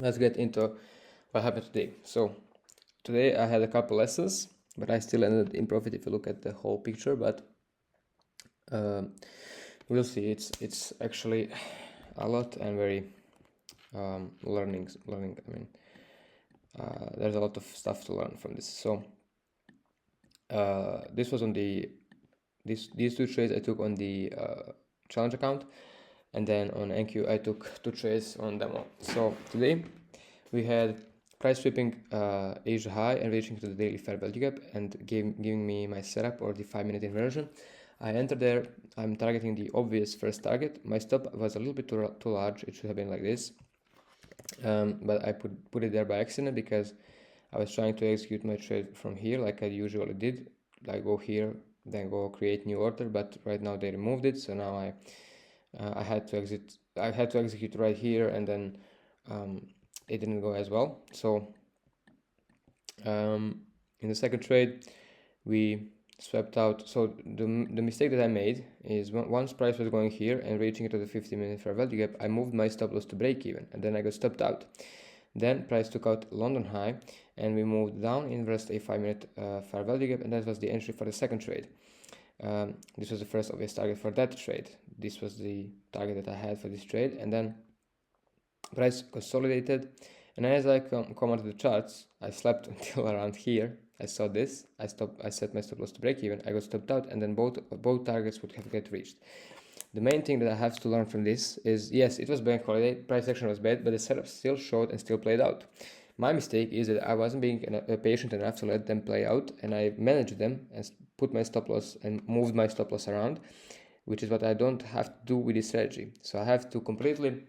let's get into what happened today. So today I had a couple lessons, but I still ended in profit if you look at the whole picture. But we'll see. It's actually a lot and very learning. I mean, there's a lot of stuff to learn from this. So this was on these two trades I took on the challenge account, and then on NQ I took 2 trades on demo. So today we had price sweeping Asia high and reaching to the daily fair value gap and giving me my setup or the 5-minute inversion. I entered there. I'm targeting the obvious first target. My stop was a little bit too large. It should have been like this, but I put it there by accident because I was trying to execute my trade from here like I usually did. I go here, then go create new order, but right now they removed it, so now I had to exit. I had to execute right here, and then it didn't go as well. So in the second trade, we swept out. So the mistake that I made is once price was going here and reaching to the 50-minute fair value gap, I moved my stop loss to break even, and then I got stopped out. Then price took out London high, and we moved down, inversed a 5-minute fair value gap, and that was the entry for the second trade. This was the first obvious target for that trade. This was the target that I had for this trade, and then price consolidated, and as I come out of the charts, I slept until around here. I saw this. I set my stop loss to break even. I got stopped out, and then both targets would have get reached. The main thing that I have to learn from this is, yes, it was bank holiday, price action was bad, but the setup still showed and still played out. My mistake is that I wasn't being patient enough to let them play out, and I managed them and put my stop loss and moved my stop loss around, which is what I don't have to do with this strategy. So I have to completely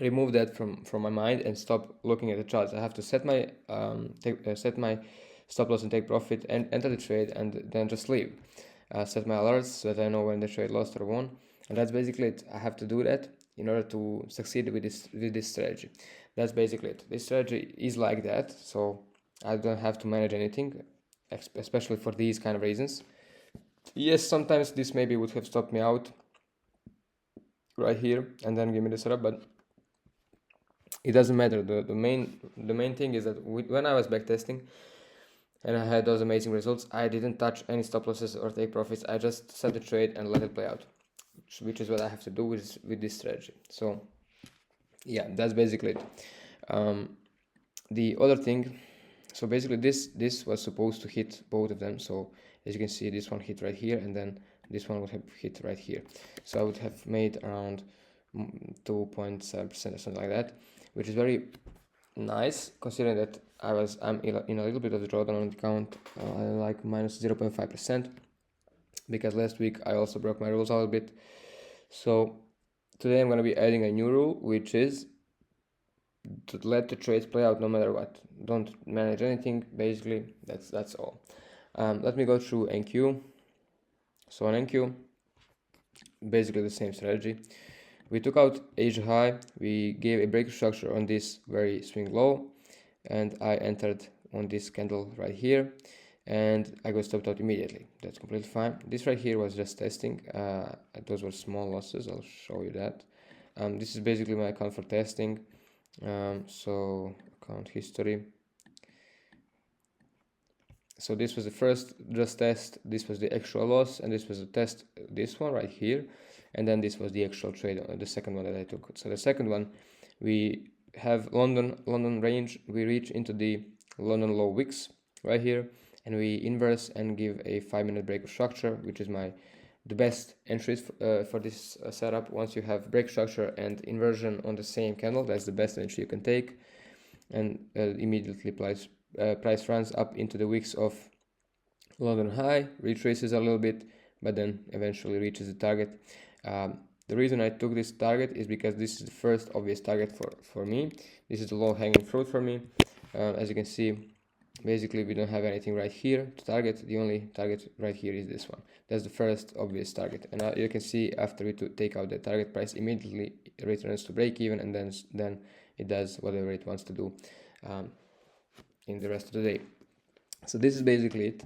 remove that from my mind and stop looking at the charts. I have to set my set my stop loss and take profit and enter the trade, and then just leave. Set my alerts so that I know when the trade lost or won, and that's basically it. I have to do that in order to succeed with this strategy. That's basically it. This strategy is like that, so I don't have to manage anything, especially for these kind of reasons. Yes, sometimes this maybe would have stopped me out right here and then give me the setup, but it doesn't matter. The main thing is that when I was backtesting and I had those amazing results, I didn't touch any stop losses or take profits. I just set the trade and let it play out, which is what I have to do with this strategy. So yeah, that's basically it. The other thing, so basically this was supposed to hit both of them. So as you can see, this one hit right here, and then this one would have hit right here. So I would have made around 2.7% or something like that, which is very nice considering that I'm in a little bit of the drawdown on the account, like minus 0.5%, because last week I also broke my rules a little bit. So today I'm going to be adding a new rule, which is to let the trades play out no matter what. Don't manage anything. Basically, that's all. Let me go through NQ. So on NQ, basically the same strategy. We took out Asia high. We gave a break structure on this very swing low, and I entered on this candle right here, and I got stopped out immediately. That's completely fine. This right here was just testing. Those were small losses. I'll show you that. This is basically my account for testing. So account history. So this was the first just test, this was the actual loss, and this was the test, this one right here, and then this was the actual trade, the second one that I took. So the second one, we have London range, we reach into the London low wicks right here, and we inverse and give a 5-minute break of structure, which is the best entries for this setup. Once you have break structure and inversion on the same candle, that's the best entry you can take, and immediately price runs up into the wicks of London high, retraces a little bit, but then eventually reaches the target. The reason I took this target is because this is the first obvious target for me. This is the low hanging fruit for me. As you can see, basically we don't have anything right here to target. The only target right here is this one. That's the first obvious target, and you can see after we take out the target, price immediately returns to break even, and then it does whatever it wants to do in the rest of the day. So this is basically it.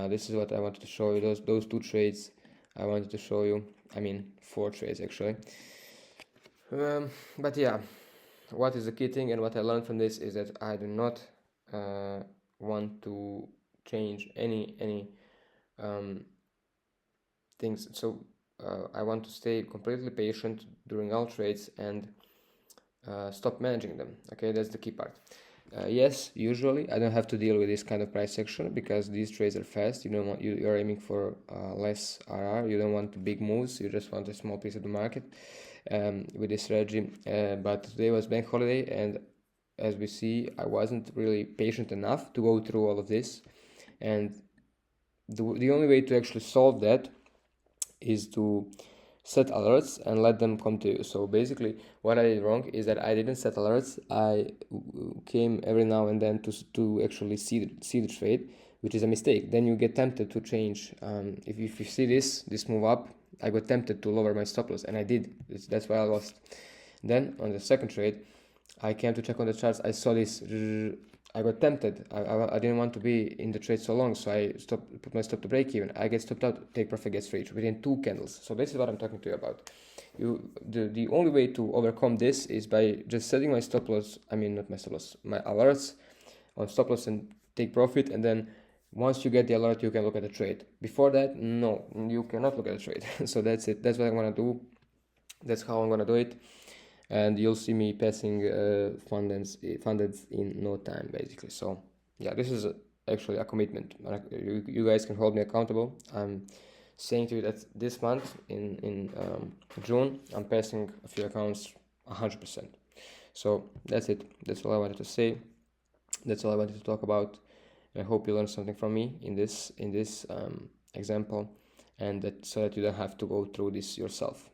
This is what I wanted to show you. Those 2 trades I wanted to show you. I mean 4 trades actually. But yeah, what is the key thing and what I learned from this is that I do not want to change any things. So I want to stay completely patient during all trades and stop managing them. Okay, that's the key part. Yes, usually I don't have to deal with this kind of price action because these trades are fast. You don't want you're aiming for less RR. You don't want the big moves. You just want a small piece of the market with this strategy. But today was bank holiday, and as we see, I wasn't really patient enough to go through all of this. And the only way to actually solve that is to set alerts and let them come to you. So basically what I did wrong is that I didn't set alerts. I came every now and then to actually see the trade, which is a mistake. Then you get tempted to change. If you see this move up, I got tempted to lower my stop loss, and I did. That's why I lost. Then on the second trade, I came to check on the charts. I saw this. I got tempted. I didn't want to be in the trade so long, so I put my stop to break even. I get stopped out, take profit, gets reached within 2 candles. So this is what I'm talking to you about. The only way to overcome this is by just setting my stop loss. I mean, not my stop loss, my alerts on stop loss and take profit. And then once you get the alert, you can look at the trade. Before that, no, you cannot look at the trade. So that's it. That's what I'm gonna do. That's how I'm gonna do it. And you'll see me passing funded in no time, basically. So yeah, this is actually a commitment. You guys can hold me accountable. I'm saying to you that this month in June, I'm passing a few accounts 100%. So that's it. That's all I wanted to say. That's all I wanted to talk about. I hope you learned something from me in this example, and that so that you don't have to go through this yourself.